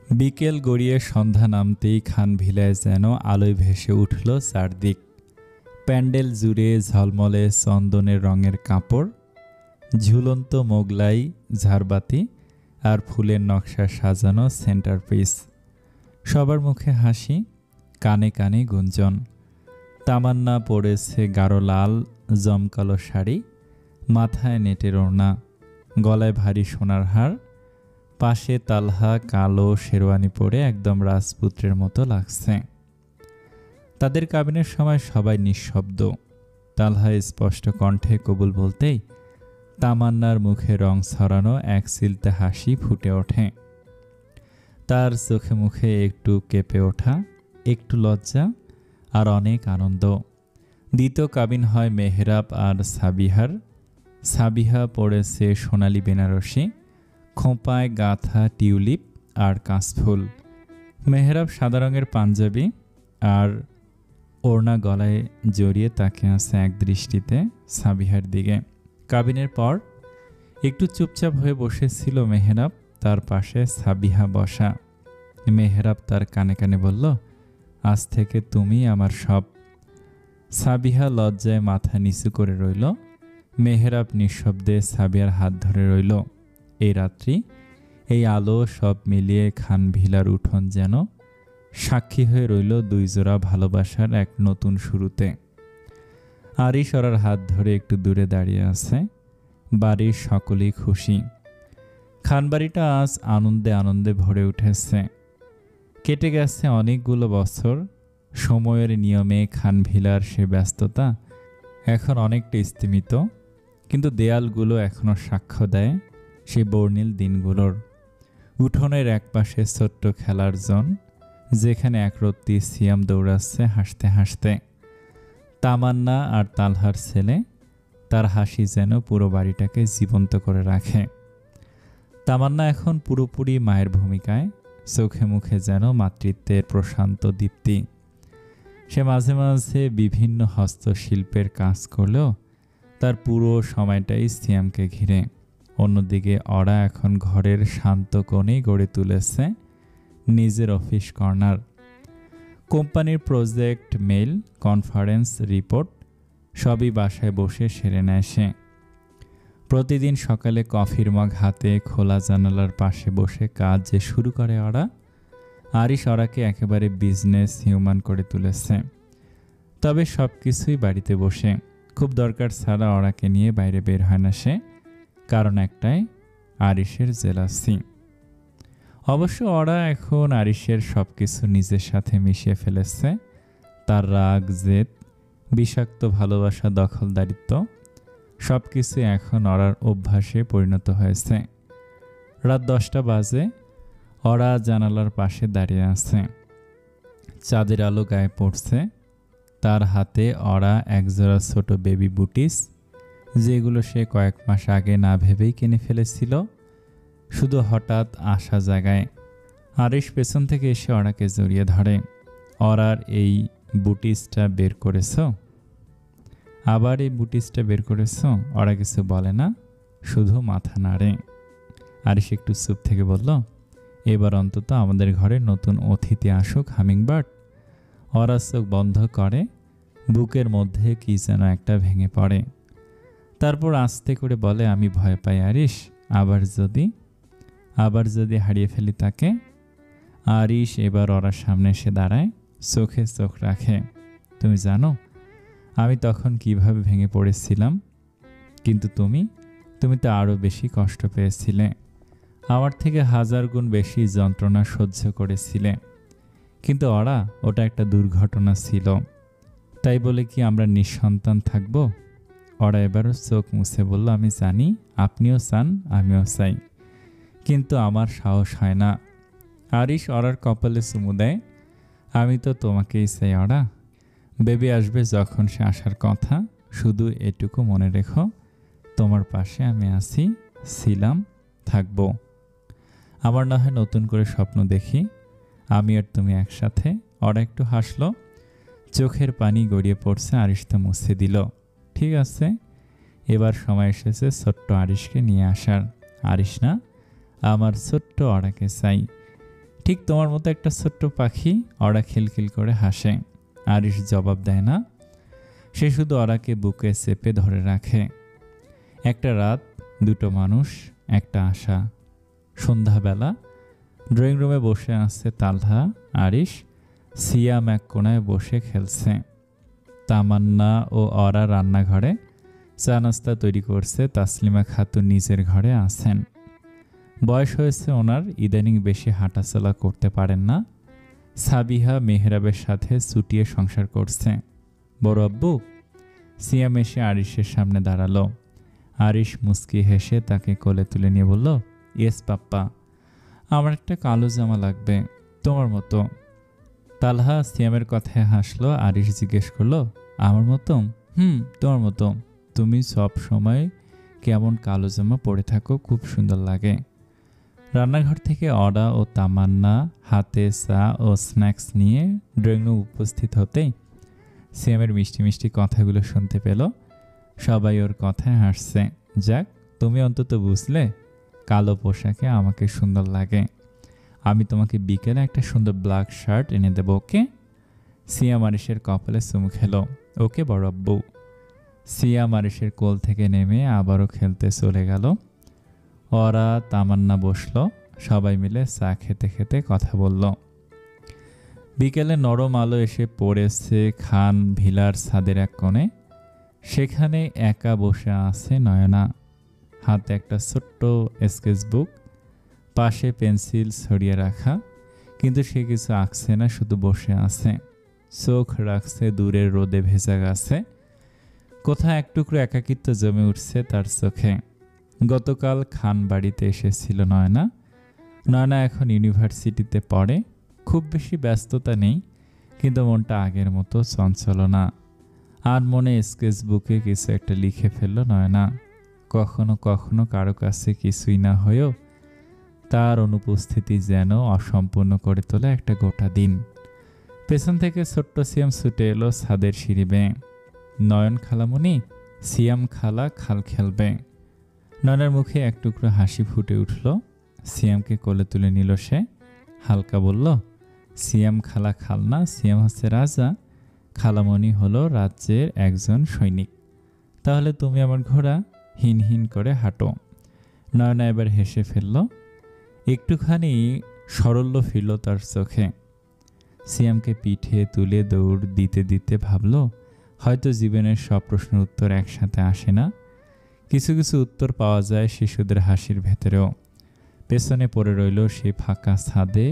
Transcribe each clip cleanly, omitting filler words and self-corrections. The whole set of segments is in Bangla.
বিকেল গড়িয়ে সন্ধ্যা নামতেই খানভিলায় যেন আলোয় ভেসে উঠল চারদিক। প্যান্ডেল জুড়ে ঝলমলে চন্দনের রঙের কাপড়, ঝুলন্ত মোগলাই ঝাড়বাতি আর ফুলের নকশা সাজানো সেন্টারপিস। সবার মুখে হাসি, কানে কানে গুঞ্জন। তামান্না পরেছে গাঢ় লাল জমকালো শাড়ি, মাথায় নেটের ওড়না, গলায় ভারী সোনার হার। পাশে তালহা কালো শেরওয়ানি পরে একদম রাজপুত্রের মতো লাগছে। তাদের কাবিনের সময় সবাই নিঃশব্দ। তালহা স্পষ্ট কণ্ঠে কবুল বলতেই তামান্নার মুখে রং ছড়ানো এক চিলতে হাসি ফুটে ওঠে। তার চোখে মুখে একটু কেঁপে ওঠা, একটু লজ্জা আর অনেক আনন্দ। দ্বিতীয় কাবিন হয় মেহরাব আর সাবিহার। সাবিহা পড়েছে সোনালি বেনারসি, খোঁপায় গাঁথা টিউলিপ আর কাশফুল। মেহরাব সাদা রঙের পাঞ্জাবি আর ওড়না গলায় জড়িয়ে তাকিয়ে আছে এক দৃষ্টিতে সাবিহার দিকে। কাবিনের পর একটু চুপচাপ হয়ে বসেছিল মেহরাব, তার পাশে সাবিহা বসা। মেহরাব তার কানে কানে বলল, আজ থেকে তুমি আমার সব। সাবিহা লজ্জায় মাথা নিচু করে রইল। মেহরাব নিঃশব্দে সাবিহার হাত ধরে রইল। এই রাত্রি, এই আলো, সব মিলিয়ে খানভিলার উঠোন যেন সাক্ষী হয়ে রইল দুই জোড়া ভালোবাসার এক নতুন শুরুতে। আরিশ ওর হাত ধরে একটু দূরে দাঁড়িয়ে আছে। বাড়ির সকলেই খুশি। খানবাড়িটা আজ আনন্দে আনন্দে ভরে উঠেছে। কেটে গেছে অনেকগুলো বছর। সময়ের নিয়মে খানভিলার সে ব্যস্ততা এখন অনেকটা স্তিমিত, কিন্তু দেয়ালগুলো এখনও সাক্ষ্য দেয় সেই বর্ণিল দিনগুলোর। উঠোনের একপাশে ছোট্ট খেলার জোন, যেখানে একরত্তি সিয়াম দৌড়াচ্ছে হাসতে হাসতে। তামান্না আর তালহার ছেলে, তার হাসি যেন পুরো বাড়িটাকে জীবন্ত করে রাখে। তামান্না এখন পুরোপুরি মায়ের ভূমিকায়, চোখে মুখে যেন মাতৃত্বের প্রশান্ত দীপ্তি। সে মাঝে মাঝে বিভিন্ন হস্তশিল্পের কাজ করলেও তার পুরো সময়টাই সিয়ামকে ঘিরে। অন্যদিকে ওরা এখন ঘরের শান্ত কোণেই গড়ে তুলেছে নিজের অফিস কর্নার। কোম্পানির প্রজেক্ট, মেইল, কনফারেন্স, রিপোর্ট সবই বাসায় বসে সেরে নেয় সে। প্রতিদিন সকালে কফির মগ হাতে খোলা জানালার পাশে বসে কাজ যে শুরু করে ওরা। আরিশ ওরাকে একেবারে বিজনেস হিউম্যান করে তুলেছে। তবে সব কিছুই বাড়িতে বসে, খুব দরকার ছাড়া ওরাকে নিয়ে বাইরে বের হয় না সে। কারণ একটাই, আরিশের জেলাসি। অবশ্য ওরা এখন আরিশের সব কিছু নিজের সাথে মিশিয়ে ফেলেছে। তার রাগ, জেদ, বিষাক্ত ভালোবাসা, দখলদারিত্ব সব কিছু এখন ওরার অভ্যাসে পরিণত হয়েছে। রাত 10টা বাজে। ওরা জানালার পাশে দাঁড়িয়ে আছে। চাঁদের আলো গায়ে পড়ছে। তার হাতে ওরা একজোড়া ছোট বেবি বুটিস, যেগুলো সে কয়েক মাস আগে না ভেবেই কিনে ফেলেছিল শুধু হঠাৎ আসা জায়গায়। আরিশ পেছন থেকে এসে ওরাকে জড়িয়ে ধরে। ওরার এই বুটিসটা বের করেছ? আবার এই বুটিসটা বের করেছ? ওরা কিছু বলে না, শুধু মাথা নাড়ে। আরিশ একটু চুপ থেকে বলল, এবার অন্তত আমাদের ঘরে নতুন অতিথি আসুক, হামিংবার্ড। ওরা চোখ বন্ধ করে। বুকের মধ্যে কি যেন একটা ভেঙে পড়ে। তারপর আস্তে করে বলে, আমি ভয় পাই আরিশ, আবার যদি হারিয়ে ফেলি তাকে। আরিশ এবার ওরার সামনে এসে দাঁড়ায়, চোখে চোখ রাখে। তুমি জানো আমি তখন কিভাবে ভেঙে পড়েছিলাম? কিন্তু তুমি তো আরও বেশি কষ্ট পেয়েছিলে। আমার থেকে 1000 গুণ বেশি যন্ত্রণা সহ্য করেছিলে। কিন্তু ওটা একটা দুর্ঘটনা ছিল। তাই বলে কি আমরা নিঃসন্তান থাকব? ওরা এবারও চোখ মুছে বলল, আমি জানি, আপনিও চান, আমিও চাই, কিন্তু আমার সাহস হয় না। আরিশ ওরার কপালে চুমু দেয়। আমি তো তোমাকেই চাই ওরা। বেবি আসবে যখন সে আসার কথা, শুধু এটুকু মনে রেখো, তোমার পাশে আমি আছি, ছিলাম, থাকবো। আমার না হয় নতুন করে স্বপ্ন দেখি, আমি আর তুমি একসাথে। ওরা একটু হাসলো। চোখের পানি গড়িয়ে পড়ছে। আরিশ তো মুছে দিল। ঠিক আছে, এবার সময় এসেছে ছোট্ট আরিশকে নিয়ে আসার। আরিশ না, আমার ছোট্ট ওরাকে চাই। ঠিক তোমার মতো একটা ছোট্ট পাখি। ওরা খিলখিল করে হাসে। আরিশ জবাব দেয় না, সে শুধু ওরাকে বুকে চেপে ধরে রাখে। একটা রাত, দুটো মানুষ, একটা আশা। সন্ধ্যাবেলা ড্রয়িং রুমে বসে আছে তালহা, আরিশ, সিয়াম এক কোনায় বসে খেলছে। তামান্না ও ওরা রান্নাঘরে চা নাস্তা তৈরি করছে। তাসলিমা খাতুন নিজের ঘরে আছেন। বয়স হয়েছে ওনার, ইদানিং বেশি হাঁটাচলা করতে পারেন না। সাবিহা মেহরাবের সাথে চুটিয়ে সংসার করছে। বড় আব্বু? সিয়াম এসে আরিশের সামনে দাঁড়ালো। আরিশ মুচকি হেসে তাকে কোলে তুলে নিয়ে বলল, ইয়েস পাপ্পা, আমার একটা কালো জামা লাগবে, তোমার মতো। তালহা সিয়ামের কথায় হাসলো। আরিশ জিজ্ঞেস করলো, আমার মতো? তোমার মতো। তুমি সব সময় কেমন কালো জামা পরে থাকো, খুব সুন্দর লাগে। রান্নাঘর থেকে অরা ও তামান্না হাতে চা ও স্ন্যাক্স নিয়ে ড্রয়িং রুম উপস্থিত হতেই সিয়ামের মিষ্টি মিষ্টি কথাগুলো শুনতে পেল। সবাই ওর কথায় হাসছে। যাক, তুমি অন্তত বুঝলে কালো পোশাকে আমাকে সুন্দর লাগে। আমি তোমাকে বিকেলে একটা সুন্দর ব্ল্যাক শার্ট এনে দেবো, ওকে? সিয়াম আরিশের কপালে চুমু খেলো। ওকে বড় আব্বু। সিয়াম আরিশের কোল থেকে নেমে আবারও খেলতে চলে গেল। ওরা তামান্না বসলো। সবাই মিলে চা খেতে খেতে কথা বলল। বিকেলে নরম আলো এসে পড়েছে খান ভিলার ছাদের এক কোণে। সেখানে একা বসে আছে নয়না, হাতে একটা ছোট্ট স্কেচবুক, পাশে পেন্সিল ছড়িয়ে রাখা। কিন্তু সে কিছু আঁকছে না, শুধু বসে আছে। চোখ রাখছে দূরের রোদে ভেজা গাছে। কোথাও এক টুকরো একাকিত্ব জমে উঠছে তার চোখে। গতকাল খান বাড়িতে এসেছিল নয়না। নয়না এখন ইউনিভার্সিটিতে পড়ে। খুব বেশি ব্যস্ততা নেই, কিন্তু মনটা আগের মতো চঞ্চল না। আর মনে স্কেচবুকে কিছু একটা লিখে ফেলল নয়না। কখনো কখনো কারো কাছে কিছুই না হয়েও তার অনুপস্থিতি যেন অসম্পূর্ণ করে তোলে একটা গোটা দিন। পেছন থেকে ছোট্ট সিয়াম ছুটে এলো ছাদের সিঁড়ি বেয়ে। নয়ন খালামণি, সিয়াম খালা খাল খেলবে। নয়নার মুখে এক টুকরো হাসি ফুটে উঠল। সিয়ামকে কোলে তুলে নিল সে। হালকা বলল, সিয়াম খালা খাল না, সিয়াম হচ্ছে রাজা, খালামণি হলো রাজ্যের একজন সৈনিক। তাহলে তুমি আমার ঘোড়া, হিন হিন করে হাঁটো। নয়না এবার হেসে ফেলল। একটুখানি সরল্য ফিরল তার চোখে। সিয়ামকে পিঠে তুলে দৌড় দিতে দিতে ভাবল, হয়তো জীবনের সব প্রশ্নের উত্তর একসাথে আসে না। কিছু কিছু উত্তর পাওয়া যায় শিশুদের হাসির ভেতরেও। পেছনে পড়ে রইল সেই ফাঁকা ছাদে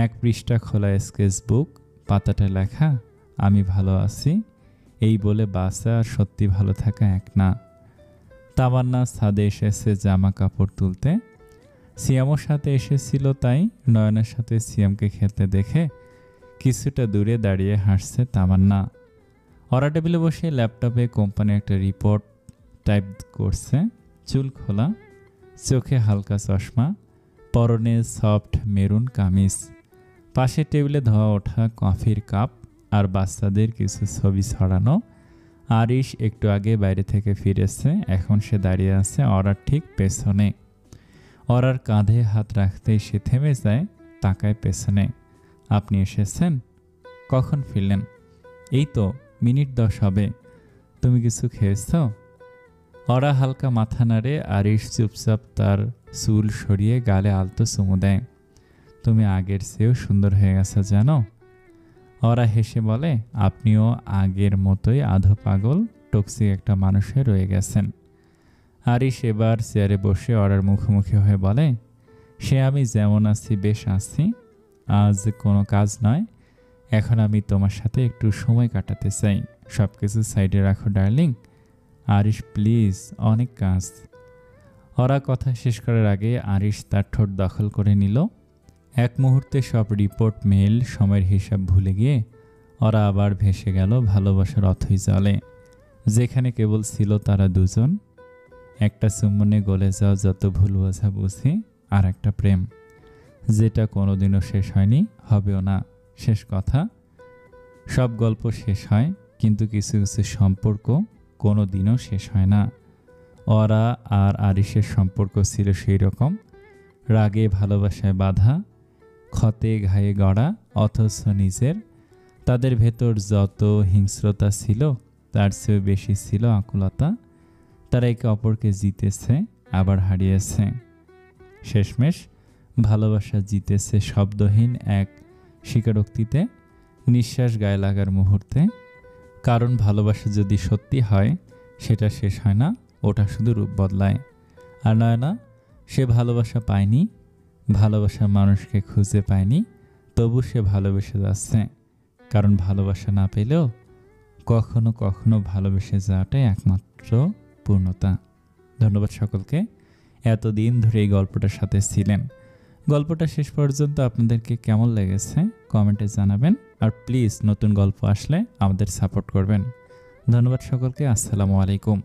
এক পৃষ্ঠা খোলা স্কেচবুক, পাতাটা লেখা, আমি ভালো আছি, এই বলে বাঁচা আর সত্যি ভালো থাকা এক না। তামান্না ছাদে এসেছে জামা কাপড় তুলতে। সিয়ামও সাথে এসেছিল, তাই নয়নের সাথে সিয়ামকে খেলতে দেখে কিছুটা দূরে দাঁড়িয়ে হাসছে তামান্না। ওরা টেবিলে বসে ল্যাপটপে কোম্পানির একটা রিপোর্ট টাইপ করছে। চুল খোলা, চোখে হালকা চশমা, পরনে সফট মেরুন কামিজ। পাশে টেবিলে ধোয়া ওঠা কফির কাপ আর বাচ্চাদের কিছু ছবি ছড়ানো। আরিশ একটু আগে বাইরে থেকে ফিরেছে, এখন সে দাঁড়িয়ে আছে ওরার ঠিক পেছনে। ওরার কাঁধে হাত রাখতেই সে থেমে যায়, তাকায় পেছনে। আপনি এসেছেন? কখন ফিরলেন? এই তো মিনিট 10 হবে। তুমি কিছু খেয়েছ? ওরা হালকা মাথা নাড়ে। আরিশ চুপচাপ তার চুল সরিয়ে গালে আলতো চুমু দেয়। তুমি আগের চেয়েও সুন্দর হয়ে গেছো জানো। ওরা হেসে বলে, আপনিও আগের মতোই আধো পাগল টক্সিক একটা মানুষে রয়ে গেছেন। আরিশ এবার চেয়ারে বসে ওরার মুখোমুখি হয়ে বলে, সে আমি যেমন আছি বেশ আছি, আজ কোনো কাজ নয়, এখন আমি তোমার সাথে একটু সময় কাটাতে চাই। সব কিছু সাইডে রাখো ডার্লিং। আরিশ প্লিজ, অনেক কাজ। ওরা কথা শেষ করার আগে আরিশ তার ঠোঁট দখল করে নিল। এক মুহূর্তে সব রিপোর্ট, মেল, সময়ের হিসাব ভুলে গিয়ে ওরা আবার ভেসে গেল ভালোবাসার অথই জলে, যেখানে কেবল ছিল তারা দুজন। একটা চুম্বনে গলে যাও যত ভুল বোঝা বুঝি, আর একটা প্রেম যেটা কোনোদিনও শেষ হয়নি, হবেও না। শেষ কথা, সব গল্প শেষ হয়, কিন্তু কিছু কিছু সম্পর্ক কোনো দিনও শেষ হয় না। ওরা আর আরিশের সম্পর্ক ছিল সেই রকম, রাগে ভালোবাসায় বাঁধা, ক্ষতে ঘায়ে গড়া, অথচ নিজের। তাদের ভেতর যত হিংস্রতা ছিল তার চেয়েও বেশি ছিল আকুলতা। তারা একে অপরকে জিতেছে, আবার হারিয়েছে। শেষমেশ ভালোবাসা জিতেছে শব্দহীন এক স্বীকারোক্তিতে, নিঃশ্বাস গায়ে লাগার মুহূর্তে। কারণ ভালোবাসা যদি সত্যি হয় সেটা শেষ হয় না, ওটা শুধু রূপ বদলায়। আর নয়না, সে ভালোবাসা পায়নি, ভালোবাসার মানুষকে খুঁজে পায়নি, তবু সে ভালোবেসে যাচ্ছে। কারণ ভালোবাসা না পেলেও কখনো কখনো ভালোবেসে যাওয়াটাই একমাত্র পূর্ণতা। ধন্যবাদ সকলকে, এতদিন ধরে এই গল্পটার সাথে ছিলেন। গল্পটা শেষ পর্যন্ত আপনাদেরকে কেমন লেগেছে কমেন্টে জানাবেন। আর প্লিজ নতুন গল্প আসলে আমাদের সাপোর্ট করবেন। ধন্যবাদ সকলকে। আসসালামু আলাইকুম।